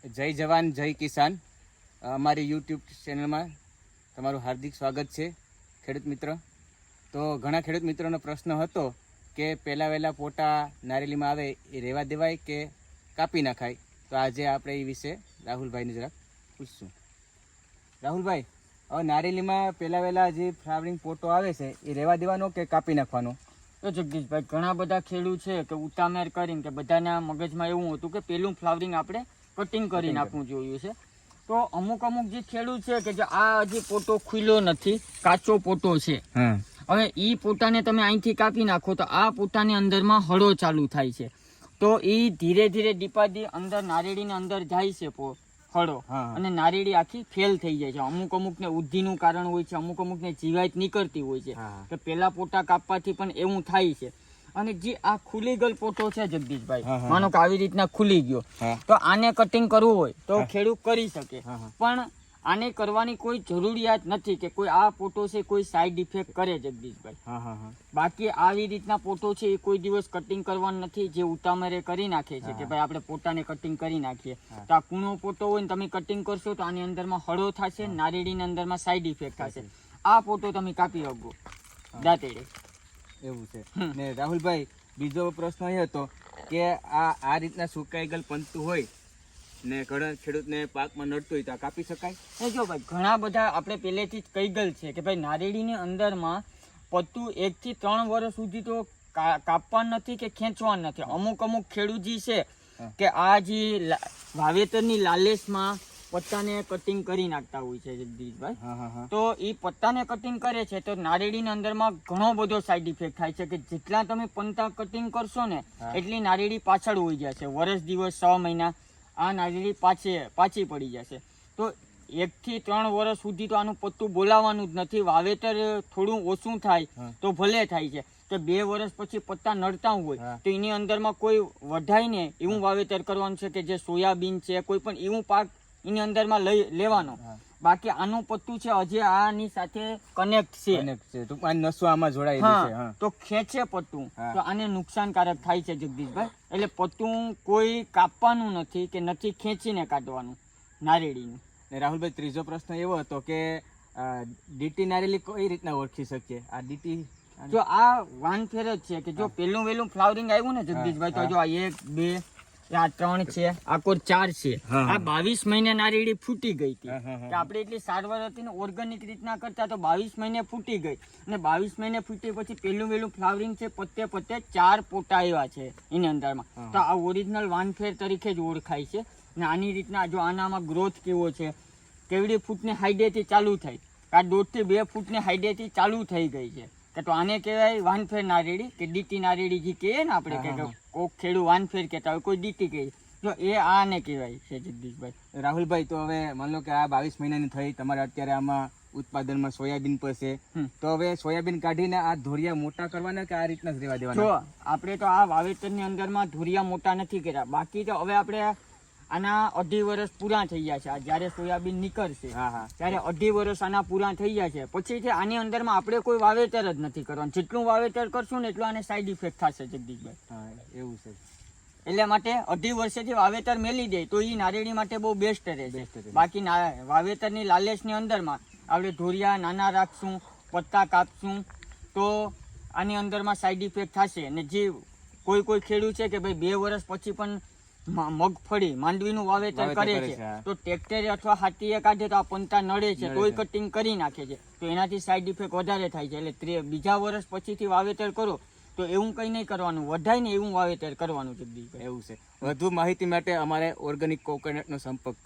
જય જવાન જય કિસાન અમારી યુટ્યુબ ચેનલમાં તમારું હાર્દિક સ્વાગત છે ખેડૂત મિત્ર. તો ઘણા ખેડૂત મિત્રોનો પ્રશ્ન હતો કે પહેલાં વહેલા પોટા નારેલીમાં આવે એ રહેવા દેવાય કે કાપી નાખાય. તો આજે આપણે એ વિશે રાહુલભાઈને જરાક પૂછશું. રાહુલભાઈ, હવે નારેલીમાં પહેલાં વહેલા જે ફ્લાવરિંગ પોટો આવે છે એ રહેવા દેવાનો કે કાપી નાખવાનો? તો જગદીશભાઈ, ઘણા બધા ખેડૂત છે કે ઉતામેર કરીને કે બધાના મગજમાં એવું હતું કે પેલું ફ્લાવરિંગ આપણે કટિંગ કરીને આપવું જોઈએ છે. તો અમુક જે ખેડૂત છે કે જે આ હજી પોટો ખુલ્લો નથી, કાચો પોટો છે, હવે ઈ પોટાને તમે અહીંથી કાપી નાખો તો આ પોટાની અંદરમાં હળો ચાલુ થાય છે. તો એ ધીરે ધીરે દીપાદી અંદર નારેડીની અંદર જાય છે હળો, અને નારેડી આખી ફેલ થઈ જાય છે. અમુક ને ઉદ્ધિનું કારણ હોય છે, અમુક ને જીવાત નીકળતી હોય છે કે પેલા પોટા કાપવાથી પણ એવું થાય છે. અને જે આ ખુલી ગયેલ પોટો છે જગદીશભાઈ, માનો કે આવી રીતના ખુલી ગયો, તો આને કટિંગ કરવું હોય તો ખેડૂત કરી શકે, પણ આને કરવાની કોઈ જરૂરિયાત નથી કે કોઈ આ પોટો છે કોઈ સાઈડ ઇફેક્ટ કરે જગદીશભાઈ. બાકી આવી રીતના પોટો છે એ કોઈ દિવસ કટિંગ કરવાનું નથી. જે ઉતામરે કરી નાખે છે કે ભાઈ આપણે પોતાને કટિંગ કરી નાખીએ, તો આ કૂણો પોટો હોય ને તમે કટિંગ કરશો તો આની અંદરમાં હળો થશે, નારેડીની અંદરમાં સાઈડ ઇફેક્ટ થશે. આ પોટો તમે કાપી શકો દાંતેડે. એવું છે. ને રાહુલભાઈ, બીજો પ્રશ્ન એ હતો કે આ રીતના સુકાઈ ગયેલ પંતું હોય ને ઘણા ખેડૂતને પાકમાં નડતું હોય તો આ કાપી શકાય? જો ભાઈ, ઘણા બધા આપણે પહેલેથી જ કહી ગયેલ છે કે ભાઈ નારેડીની અંદરમાં પત્તું 1 થી 3 વર્ષ સુધી તો કાપવાનું નથી કે ખેંચવાનું નથી. અમુક ખેડૂત જે છે કે આ જે વાવેતરની લાલેશમાં પત્તાને કટિંગ કરી નાખતા હોય છે જગદીશભાઈ. તો એ પત્તાને કટિંગ કરે છે તો નારેડીની અંદરમાં ઘણો બધો સાઈડ ઇફેક્ટ થાય છે કે જેટલા તમે પત્તા કટિંગ કરશો ને એટલી નારેડી પાછળ હોઈ જશે. વર્ષ દિવસ 6 મહિના આ નારેડી પાછી પડી જશે. તો 1 થી 3 વર્ષ સુધી તો આનું પત્તું બોલાવવાનું જ નથી. વાવેતર થોડું ઓછું થાય તો ભલે થાય છે કે 2 વર્ષ પછી પત્તા નડતા હોય તો એની અંદરમાં કોઈ વઢાઈને એવું વાવેતર કરવાનું છે કે જે સોયાબીન છે, કોઈ પણ એવું પાક એની અંદરમાં લેવાનો. બાકી આનું પત્તું છે હજી આની સાથે કનેક્ટ છે, નસો આમાં જોડાયેલી છે, તો ખેંચે પત્તું, તો આને નુકસાનકારક થાય છે જગદીશભાઈ. એટલે પત્તું કોઈ કાપવાનું નથી કે નથી ખેંચીને કાઢવાનું નારેડીનું. રાહુલભાઈ, ત્રીજો પ્રશ્ન એવો હતો કે ડીટી નારેલી કઈ રીતના ઓળખી શકીએ? આ ડીટી જો આ વાનફેર જ છે કે જો પેલું વેલું ફ્લાવરિંગ આવ્યું ને જગદીશભાઈ, તો જો આ 1 2 આ 3 છે, આ કોર 4 છે. આ 22 મહિને નારેડી ફૂટી ગઈ હતી કે આપણે એટલી સારવાર હતી ને ઓર્ગેનિક રીતના કરતા તો 22 મહિને ફૂટી ગઈ. અને 22 મહિને ફૂટી પછી પેલું વેલું ફ્લાવરિંગ છે, પત્તે 4 પોટા આવ્યા છે એની અંદરમાં. તો આ ઓરિજિનલ વાનફેર તરીકે જ ઓળખાય છે. ને આની રીતના જો આનામાં ગ્રોથ કેવો છે, કેવડી ફૂટની હાઈડેથી ચાલુ થઈ, આ 1.5 થી 2 ફૂટની હાઈડેથી ચાલુ થઈ ગઈ છે કે તો આને કહેવાય વાનફેર નારેડી કે ડીટી નારેડી જે કહીએ ને આપણે કે કોક ખેડૂત વાનફેર કહેતા હોય, કોઈ ડીટી કહે, જો એ આને કહેવાય છે જગદીશભાઈ. રાહુલભાઈ, તો હવે માન લો કે આ 22 મહિનાની થઈ, તમારે અત્યારે આમાં ઉત્પાદનમાં સોયાબીન પર છે, તો હવે સોયાબીન કાઢીને આ ધોરિયા મોટા કરવાના કે આ રીતના જ રહેવા દેવાના? જો આપણે તો આ વાવેતરની અંદરમાં ધોરિયા મોટા નથી કર્યા. બાકી તો હવે આપણે આના 2.5 વર્ષ પૂરા થઈ ગયા છે. જયારે સોયાબીન નીકળશે ત્યારે 2.5 વર્ષ આના પૂરા થઈ ગયા છે. પછી આની અંદરમાં આપણે કોઈ વાવેતર જ નથી કરવાનું. જેટલું વાવેતર કરશું ને એટલું આને સાઈડ ઇફેક્ટ થશે જગદીશભાઈ. એવું છે. એટલે માટે 2.5 વર્ષેથી વાવેતર મેલી દે તો એ નારેડી માટે બહુ બેસ્ટ રહે. બાકી વાવેતરની લાલેશની અંદરમાં આપણે ધોરિયા નાના રાખશું, પત્તા કાપશું તો આની અંદરમાં સાઈડ ઇફેક્ટ થશે. અને જે કોઈ ખેડૂત છે કે ભાઈ 2 વર્ષ પછી પણ મગફળી માંડવીનું વાવેતર કરે છે તો ટ્રેક્ટર અથવા હાથીએ કાઢે તો આ પંતા નડે છે તોય કટિંગ કરી નાખે છે, તો એનાથી સાઈડ ઇફેક્ટ વધારે થાય છે. એટલે બીજા વર્ષ પછીથી વાવેતર કરો તો એવું કંઈ નહીં કરવાનું, વધાઈને એવું વાવેતર કરવાનું જગદીશભાઈ. એવું છે. વધુ માહિતી માટે અમારે ઓર્ગેનિક કોકોનટનો સંપર્ક કરો.